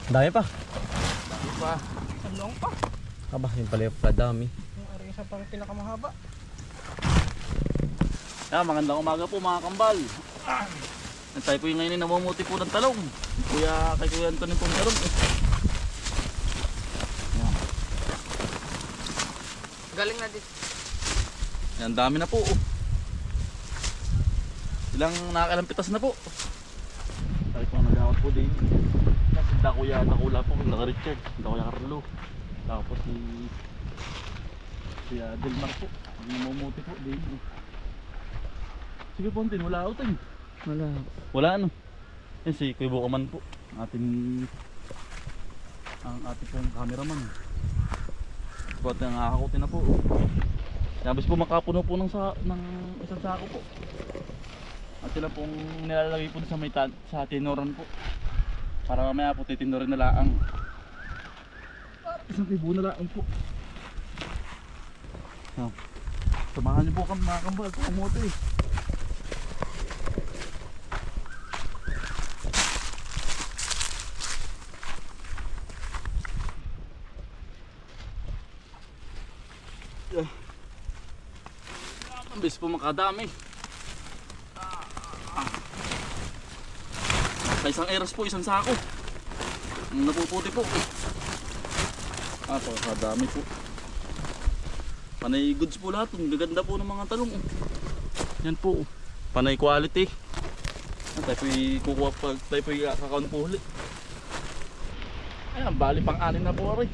Dami pa. Dami pa. Isang long pa. Aba, yung pala yung dami. Yung ari isa pang pinakamahaba. Magandang umaga po mga kambal. Tayo po yung ngayon namumuti po ng talong. Kay Kuya Anthony po ng talong. Galing na dito. Yan, dami na po. Ilang nakakailang pitas na po. Tayo po nag-out po din. Kasi Dakula po, naka Richard, Dakuya Carlo. Tapos si Delmar po. Namumuti po din. Sige po, Antin, wala out eh. Wala ano. Yan si Kuya Bukaman po. Ang ating pong cameraman. Buat ang nakakakutin na po. Nabis po makapuno po ng isang sako po. At sila pong nilalagay po sa tinoran po. Para mamaya po titinorin na laang. Isang tibo na laang po. Samahan niyo po kami mga kambal sa kamote eh. Ang bilis po makadami. Sa isang eras po, isang sako. Ang napuputi po. Kadami po. Panay goods po lahat. Ang gaganda po ng mga talong. Yan po. Panay quality. Tayo po'y kukuha pag tayo po'y kakaon po huli. Ayan, bali pang-anin na po rin.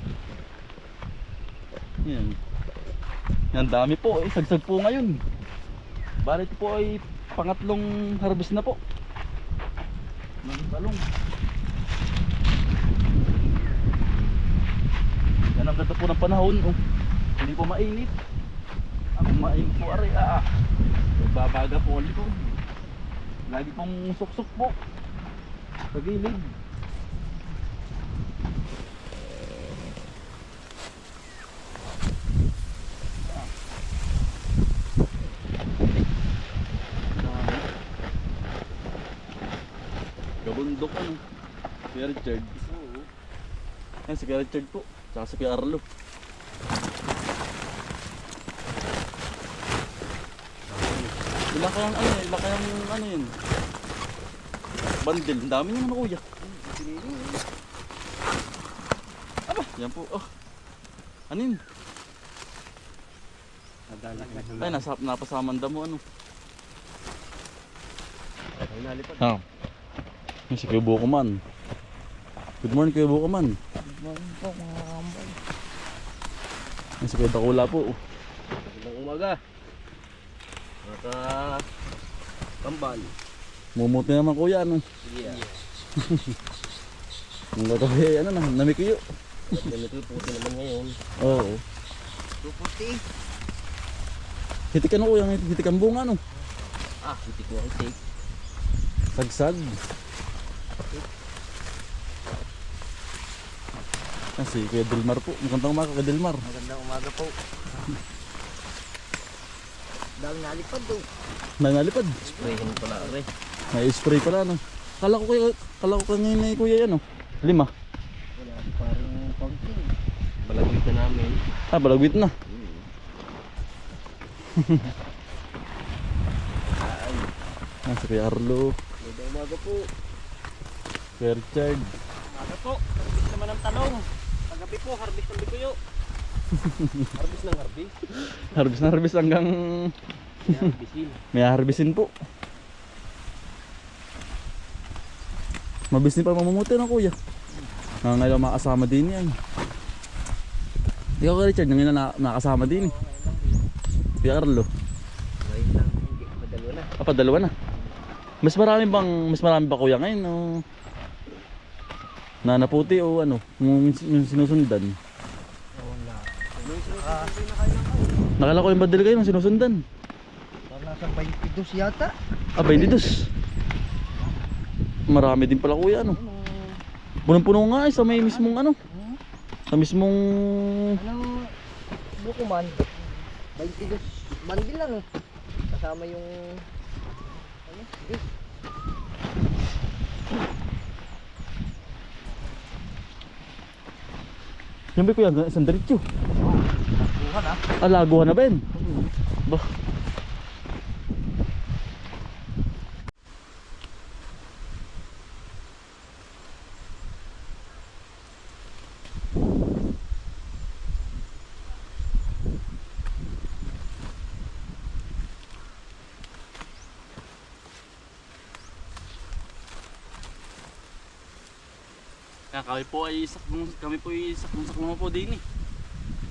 Yan. Yan, dami po. Sagsag po ngayon. Bali ito po ay pangatlong harvest na po. Ng talong. Yan ang ganda po ng panahon. Hindi po mainit. Ang mainit po aray. Babaga po ulit po. Lagi pong suksok po. Sa gilid. Gabundok ano. Kuya Richard. Yan si Kuya Richard po. Tsaka si Kuya Arlo. Ilan kayang ano yun? Bandil. Ang dami naman na kuya. Aba, yan po. Ano yun? Ay, napasaman damo ano. Yan si Kuya Bukaman. Good morning Kuya Bukaman. Good morning po mga kambal. Yan si Kuya Dakula po. Magandang umaga. Kambal. Mumuti naman kuya ano. Yeah. Ang gagawin ano na, namikuyo. Ganito po naman ngayon. Oo. Puputi. Hitik ano kuya, hitik ang bunga ano. Hitik ko hitik. Sagsag. Si Kuya Delmar po. Magandang umaga Kuya Delmar. Magandang umaga po. Dami nalipad do. Nangalipad. Sprayin pala rin. May spray pala no. Kala ko ngayon na kuya yan oh. 5. Wala parang konti. Balagwit na namin. Balagwit na. Si Kuya Arlo. Magandang umaga po. Kuya Richard. Umaga po. Harvest naman ang talong. Paggabi po, harvest ng bikuyo. Harvest ng harvest. Harvest na harvest hanggang Harvestin. may harvestin po. Mabilis din pa mamumuti na kuya. Ngayon makasama din yan. Ikaw Kuya Richard, ngayon na nakasama din eh. Kuya Arlo. Ngayon lang. Madalawa na. Padalawa na. Mas marami ba kuya ngayon o nanaputi o ano yung sinusundan? Wala. Nakala ko yung badal kayo nung sinusundan. Parang nasa 22 yata. 22. Marami din pala kuya ano. Punong-puno nga sa may mismong ano. Sa mismong Anong bukuman? 22 bandil lang. Kasama yung Siyempre kuya, isang diretso. Buhan ah. Laguhan na Ben. Bah. Kaya kami po ay sakmong po din eh.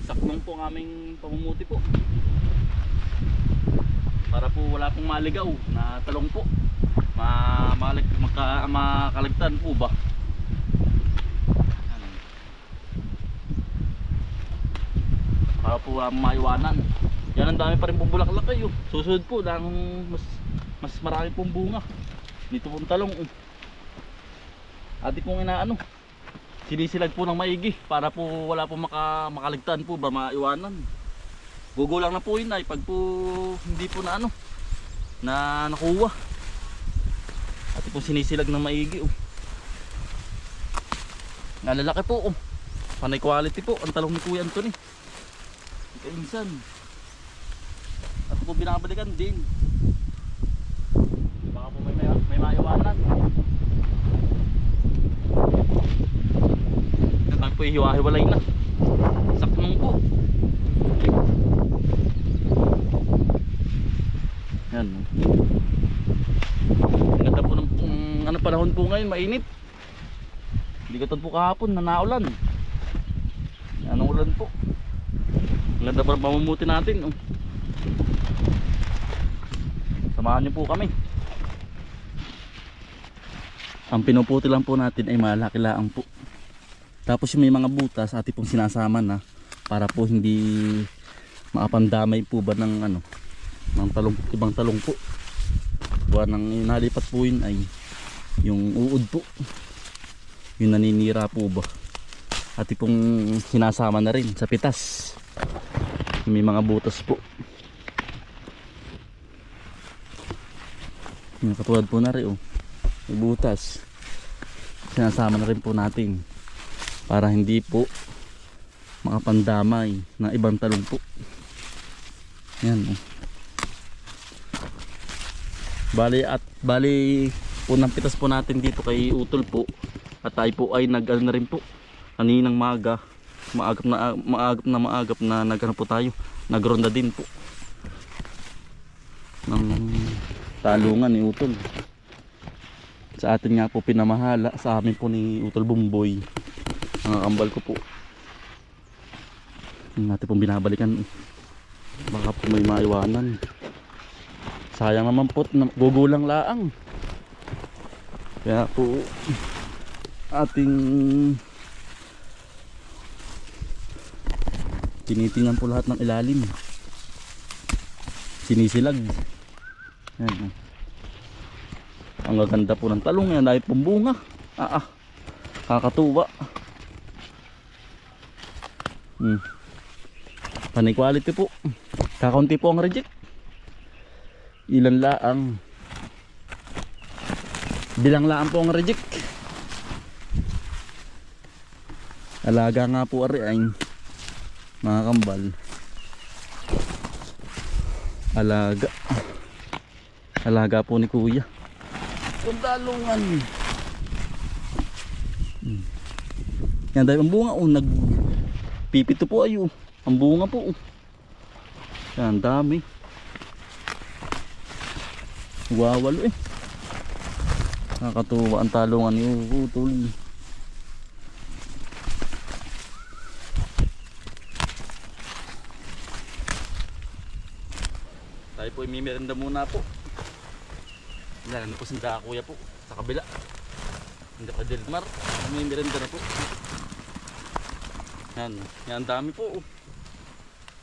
Sakmong po ang aming pamumuti po. Para po wala pong maligaw na talong po. Makalagtan po ba? Yan. Para po maiwanan. Yan, ang dami pa rin pong bulaklak kayo. Susunod po lang mas marami pong bunga. Dito pong talong. Ati pong inaano. Sinisilag po ng maigi para po wala po makalagtan po ba, maiwanan. Gugulang na po yun ay pag po hindi po na ano na nakuha. At po sinisilag ng maigi oh. Nalalaki po oh. Panay quality po ang talong ni Kuya Anthony. Kainsan. At po binabalikan din. Baka po may maiwanan. Kami po hiwa-hiwalay na. Saknong po. Yan. Ganda po ng panahon po ngayon, mainit. Hindi katulad po kahapon na naulan. Yan ang ulan po. Ganda po ng pamumuti natin. Oh. Samahan niyo po kami. Ang pinuputi lang po natin ay malaki-laang po. Tapos yung may mga butas ating pong sinasama na para po hindi makapandamay po ba ng ano ng talong, ibang talong po. Buwan ng nalipat po yun ay yung uod po. Yung naninira po ba. Ating pong sinasama na rin sa pitas. May mga butas po. Yung katulad po na rin oh. May butas. Sinasama na rin po natin. Para hindi po makapandamay ng ibang talong po. Yan oh. Bali unang pitas po natin dito kay Utol po. At tayo po ay nag-ano na rin po. Kaninang maagap na nagano po tayo. Nagronda din po. Ng talungan ni Utol. Sa atin nga po pinamahala. Sa amin po ni Utol Bumboy. Ang kambal ko po. Yung natin pong binabalikan. Baka po may maiwanan. Sayang naman po. Gugulang laang. Kaya po ating tinitingnan po lahat ng ilalim. Sinisilag. Yan. Ang gaganda po ng talong. Yan dahil pong bunga. Kakatuwa. Panay quality po. Kakaunti po ang reject. Ilan laang. Bilang laang po ang reject. Alaga nga po ari ay mga kambal. Alaga po ni Kuya. Kundalungan. Yan dahil ang bunga pipito po ayo. Ang bunga po. Yan dami. Wawalo eh. Nakakatuwa ang talungan ni Utol. Tayo po ay mimerenda muna po. Yan po sanda Kuya po sa kabila. Hindi pa Delmar. Mimerenda na po. Yan, yan dami po.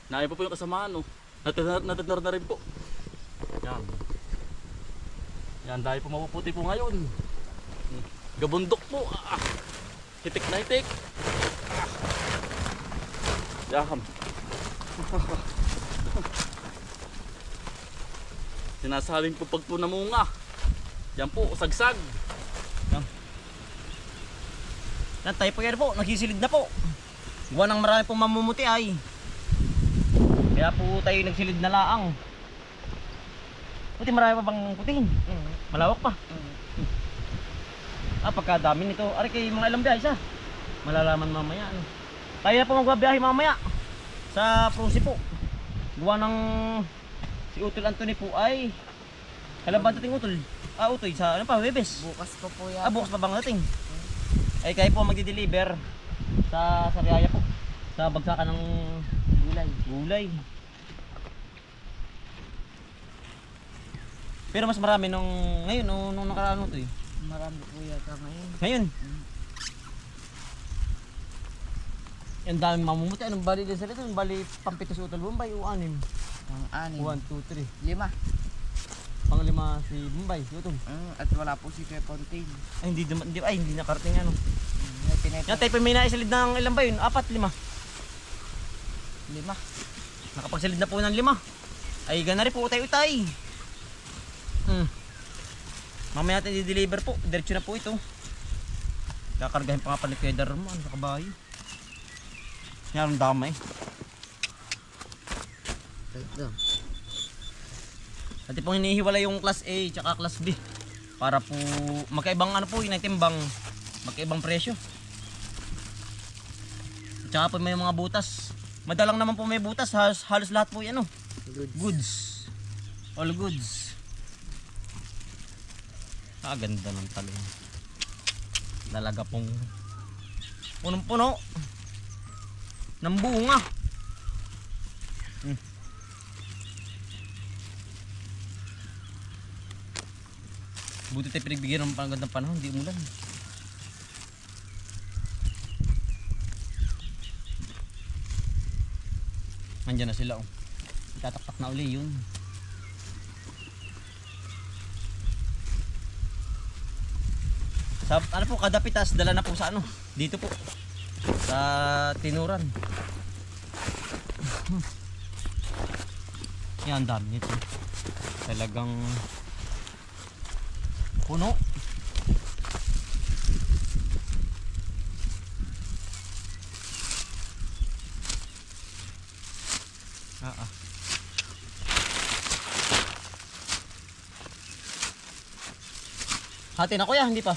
Naiba po yung kasamaan oh. Natadnar na rin po. Yan. Yan dahil po mapuputi po ngayon. Gabundok po. Hitik na hitik. Yakam. Sinasabing po pag po namunga. Yan po, sagsag. Yan. Yan tayo po yan po, nagsisilid na po. Gawa ng marami pong mamumuti ay. Kaya po tayo nagsilid na laang. Puti marami pa bang putiin? Malawak pa. Pagkadami nito. Ari kay mga ilang biyahe sa. Malalaman mamaya. Ano. Tayo na po magbabiyahe mamaya. Sa Prusi po. Gawa ng si Utol Anthony po ay kailan ba dating Utol? Utoy sa ano pa, Webes. Bukas pa po yan. Bukas pa bang dating? Ay kayo po magdi-deliver sa Sariaya po. Sa bagsakan ng gulay. Pero mas marami nung ngayon nung nakaraan Utoy. Marami po yata ngayon. Ngayon. Yung dami mamumuti. Anong bali din sa rito? Yung bali pampito sa Utol Bombay o anim? Ang anim. 1, 2, 3. 5. Panglima si Bombay, si Utol. At wala po si Kuya Fontaine. Ay hindi nakarating ano. May Yan tayo may naisalid ng ilan ba yun? 4, 5. 5. Nakapagsalid na po ng 5. Ay gana rin po tayo utay. Mamaya natin i-deliver po. Diretso na po ito. Kakargahin pa nga pa ni Kuya Darmo sa kabayo. Yan ang damay. Dati pong hinihiwala yung class A tsaka class B. Para po magkaibang ano po yung timbang. Magkaibang presyo. Tsaka po may mga butas. Madalang naman po may butas. Halos lahat po yan goods. All goods. Ganda ng talong. Talaga pong punong-puno ng bunga. Buti tayo pinagbigyan ng pangagandang panahon, hindi umulan. Nandiyan na sila Itataktak na uli yun. Sa ano po, kada pitas dala na po sa dito po. Sa tinuran. Yan, dami nito. Talagang puno. Hati na kuya, hindi pa.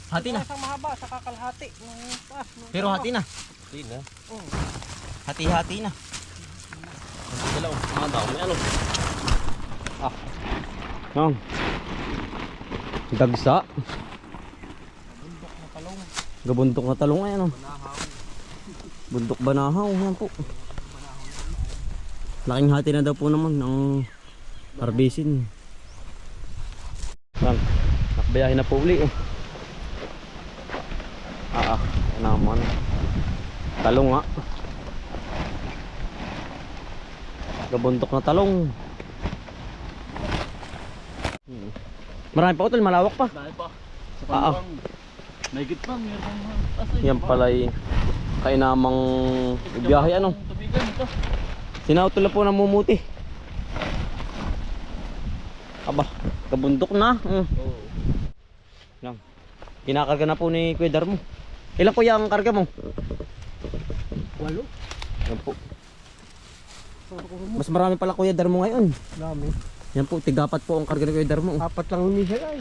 Hati na. Isang mahaba sa kakalhati. Pero hati na. Hindi na. Hati-hati na. Ang dalaw. Mga dami Nang. Dagsa. Bundok na talong. Gabundok na talong ay Bundok banahaw. Yan po. Laking hati na daw po naman ng harbisin. Yan. Nakbayahin na po uli naman. Talong nga. Gabundok na talong. Marami pa Utol, malawak pa. Dahil pa. Sa panuwang. Mahigit pa. Yan pala'y kainamang biyahe Tubigan ito. Sinautol na po namumuti. Aba, gabundok na. Yan. Kinakarga na po ni Kuya Darmo. Ilan po yung karga mo? 8. Yan po. Mas marami pala Kuya Darmo ngayon. Dami. Yan po, tigapat po ang karga ni Kuya Darmo. 4 lang lumisay ay.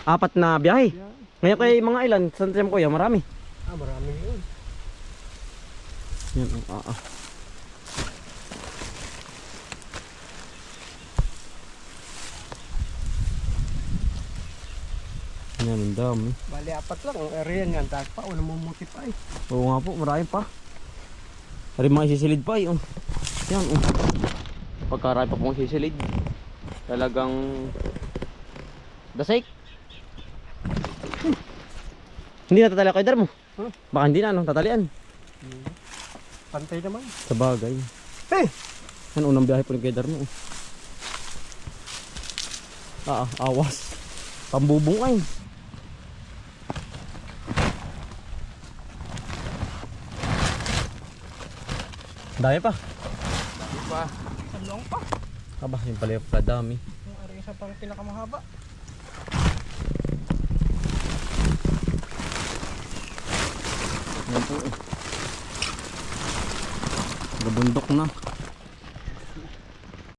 4 na biyahe. Ngayon kay mga ilan? Saan tayo Kuya? Marami. Marami yun. Yan, Yan, ang dami. Bali 4 lang. Ang area niyan. Dahil pa. Walang mumuti pa eh. Oo nga po, marami pa. Rin mga isisilid pa Yan, Pagkarami pa pong sisilid. Talagang dasik. Hindi na tatali Kuya Darmo. Baka hindi na tatalian. Pantay naman. Sa bagay. Yan, unang biyahe po ni Kuya Darmo. Awas. Pambubong ay. Dami pa. Salong pa. Aba, yung pala yung dami. Yung area sa pang pinakamahaba. Yan po. Gabundok na.